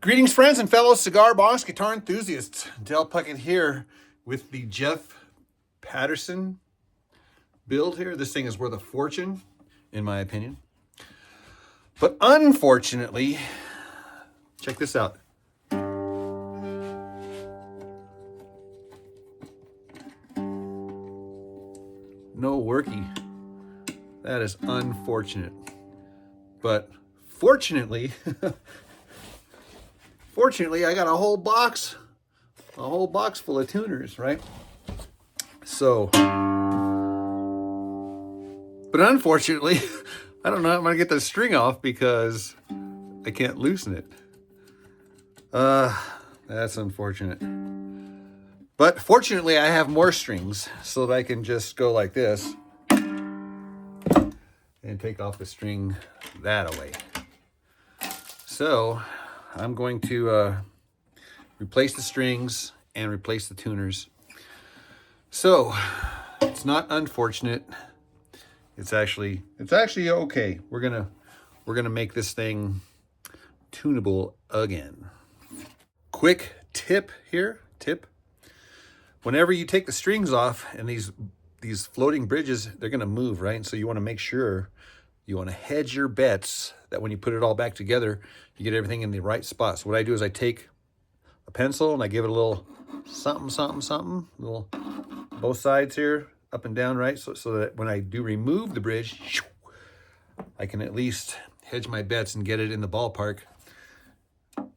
Greetings, friends and fellow cigar box guitar enthusiasts. Dale Puckett here with the Jeff Patterson build here. This thing is worth a fortune, in my opinion. But unfortunately, check this out. No worky. That is unfortunate. But fortunately, fortunately, I got a whole box full of tuners, right? So, but unfortunately, I don't know how I'm gonna get the string off because I can't loosen it. That's unfortunate. But fortunately, I have more strings so that I can just go like this and take off the string that away. So I'm going to replace the strings and replace the tuners. So it's not unfortunate. It's actually okay. We're gonna make this thing tunable again. Quick tip here. Whenever you take the strings off and these floating bridges, they're gonna move, right? And so you want to make sure you want to hedge your bets that when you put it all back together, you get everything in the right spot. So what I do is I take a pencil and I give it a little something, little both sides here, up and down, right? So that when I do remove the bridge, I can at least hedge my bets and get it in the ballpark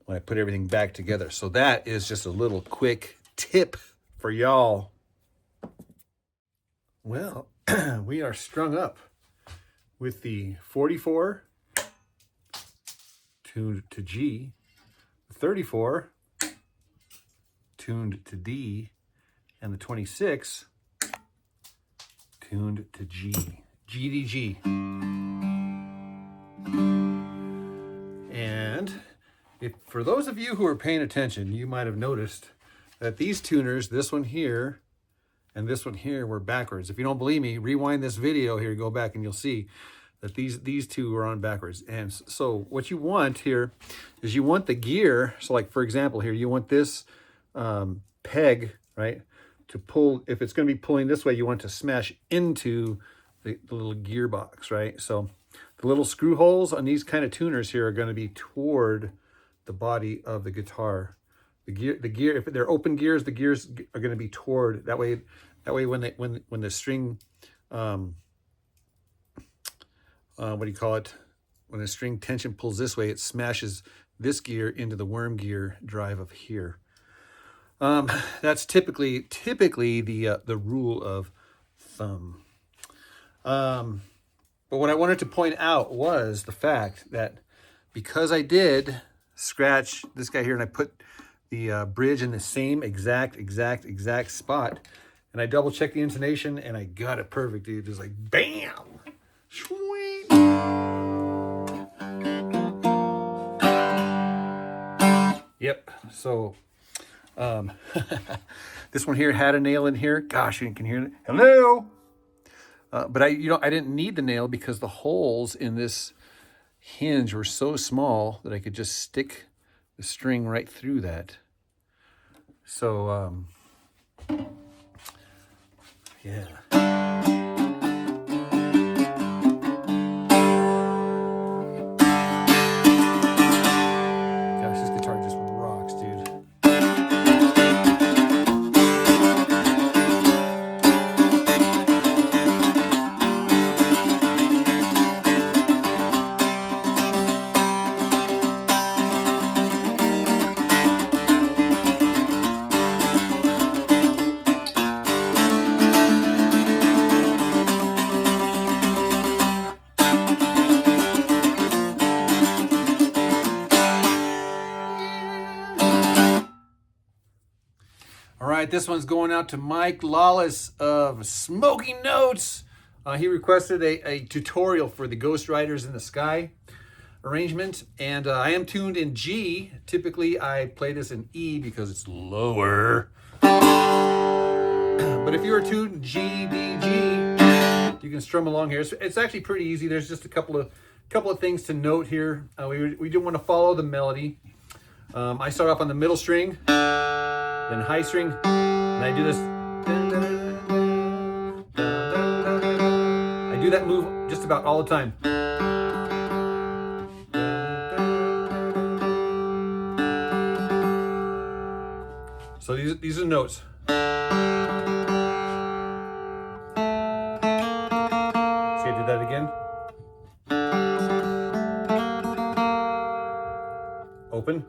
when I put everything back together. So that is just a little quick tip for y'all. Well, we are strung up with the 44 tuned to G, 34 tuned to D, and the 26 tuned to G, G to G. And for those of you who are paying attention, you might have noticed that these tuners, this one here and this one here, were backwards. If you don't believe me, rewind this video here, go back and you'll see that these two are on backwards. And so what you want here is you want the gear. So like, for example, here, you want this peg, right, to pull. If it's going to be pulling this way, you want to smash into the little gearbox, right? So the little screw holes on these kind of tuners here are going to be toward the body of the guitar. The gear, if they're open gears, the gears are going to be toward that way. That way, when the string, what do you call it? When the string tension pulls this way, it smashes this gear into the worm gear drive of here. That's typically the rule of thumb. But what I wanted to point out was the fact that because I did scratch this guy here and I put the bridge in the same exact spot, and I double checked the intonation and I got it perfect, dude. Just like bam, sweet. Yep. So this one here had a nail in here. Gosh, you can hear it. Hello. But I didn't need the nail because the holes in this hinge were so small that I could just stick the string right through that. So, yeah. Gosh, this guitar just rocks, dude. All right, this one's going out to Mike Lawless of Smoky Notes. He requested a tutorial for the Ghost Riders in the Sky arrangement, and I am tuned in G. Typically, I play this in E because it's lower. But if you are tuned in G, D, G, you can strum along here. It's actually pretty easy. There's just a couple of things to note here. We do want to follow the melody. I start off on the middle string, then high string, and I do this. I do that move just about all the time. So these are notes. See, I did that again. Open.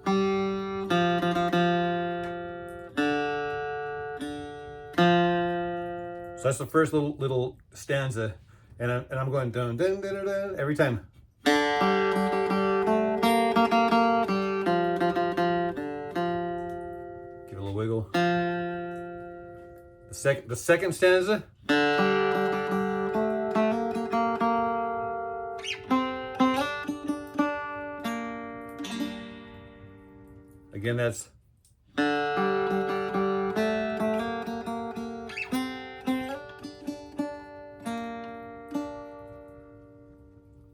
So that's the first little stanza, and I'm going dun dun dun dun dun every time. Give it a little wiggle. The second stanza. Again, that's.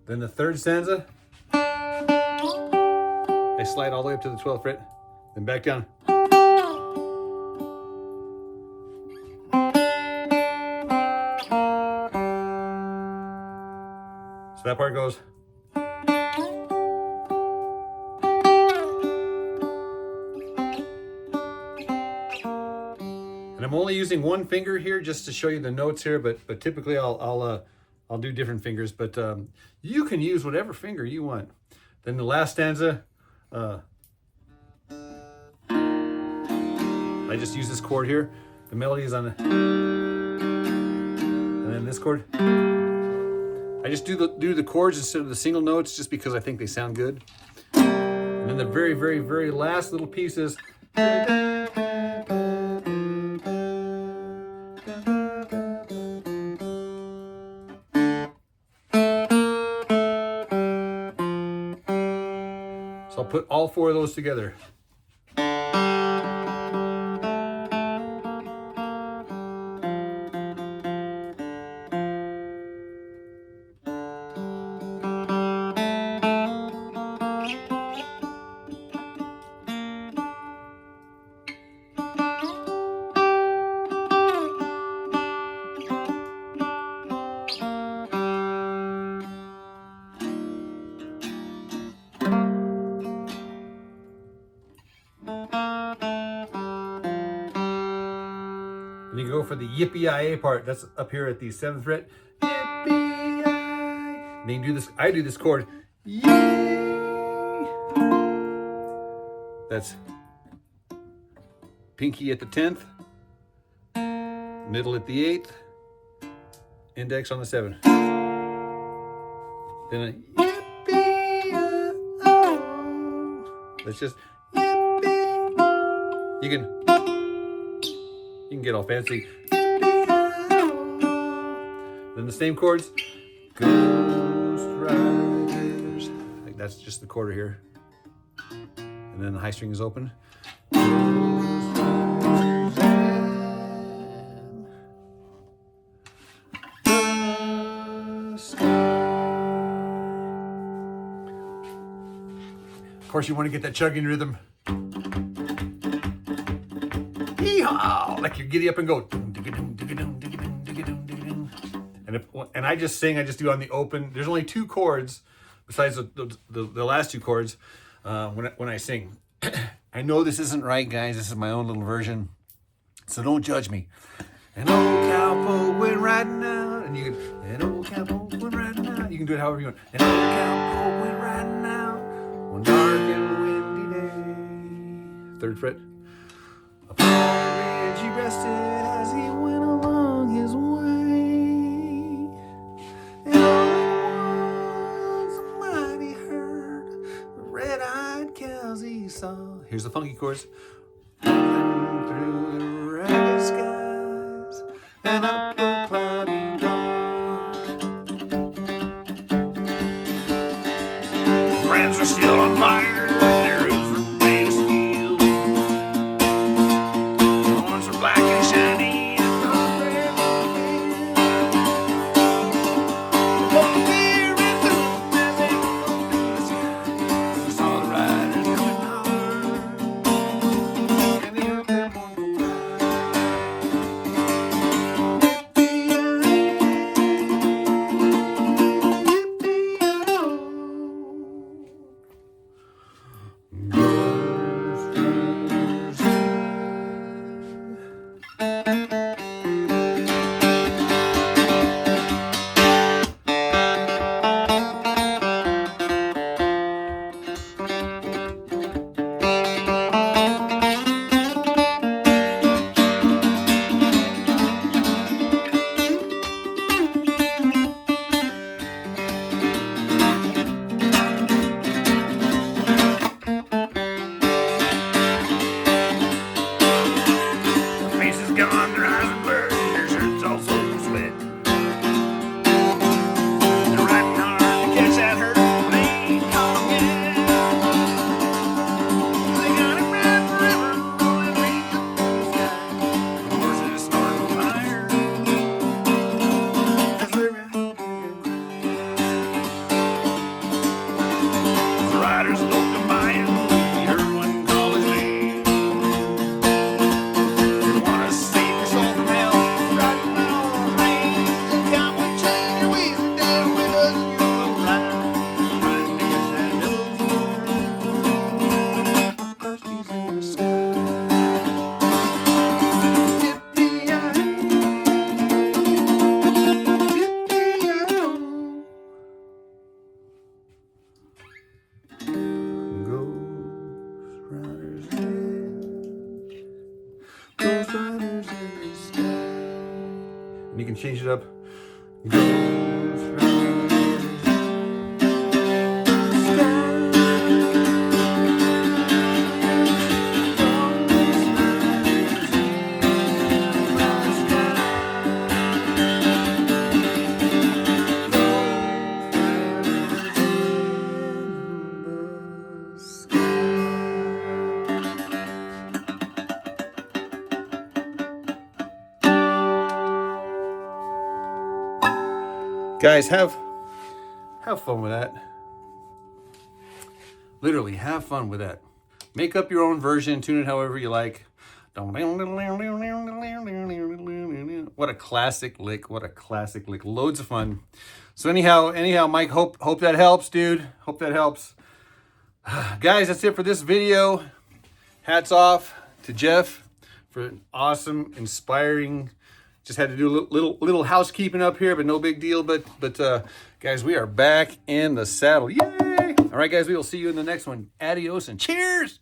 Then the third stanza, I slide all the way up to the 12th fret, then back down. So that part goes. And I'm only using one finger here just to show you the notes here, but typically I'll do different fingers, but you can use whatever finger you want. Then the last stanza, I just use this chord here. The melody is on the, and then this chord. I just do the chords instead of the single notes just because I think they sound good. And then the very, very, very last little piece is. So I'll put all four of those together. And you go for the yippee-yi-yay part. That's up here at the 7th fret. Yippee-yi. And then you do this. I do this chord. Yay. That's pinky at the 10th, middle at the 8th, index on the 7th. Then a yippee-yi-oh. Let's just yippee. You can get all fancy. Then the same chords. Ghost Riders. Like that's just the quarter here. And then the high string is open. Of course, you want to get that chugging rhythm. Yeehaw! Like you giddy up and go. And I just sing. I just do on the open. There's only two chords besides the last two chords when I sing. I know this isn't right, guys. This is my own little version, so don't judge me. An old cowboy went riding out, and you can. An old cowboy went riding out. You can do it however you want. An old cowboy went riding out one dark and windy day. 3rd fret. Upon the ridge he rested as he went along his way. And all at once a mighty herd of red-eyed cows he saw. Here's the funky chorus. Running through the ragged skies and up a cloudy dawn. Brands are still on fire. There is remain steel. The horns are black and shiny. Saw the riders coming hard. can change it up. Guys, have fun with that. Literally, have fun with that. Make up your own version, tune it however you like. What a classic lick, what a classic lick. Loads of fun. So anyhow, Mike, hope that helps, dude. Hope that helps. Guys, that's it for this video. Hats off to Jeff for an awesome, inspiring. Just had to do a little housekeeping up here, but no big deal. But guys, we are back in the saddle. Yay! All right, guys, we will see you in the next one. Adios and cheers!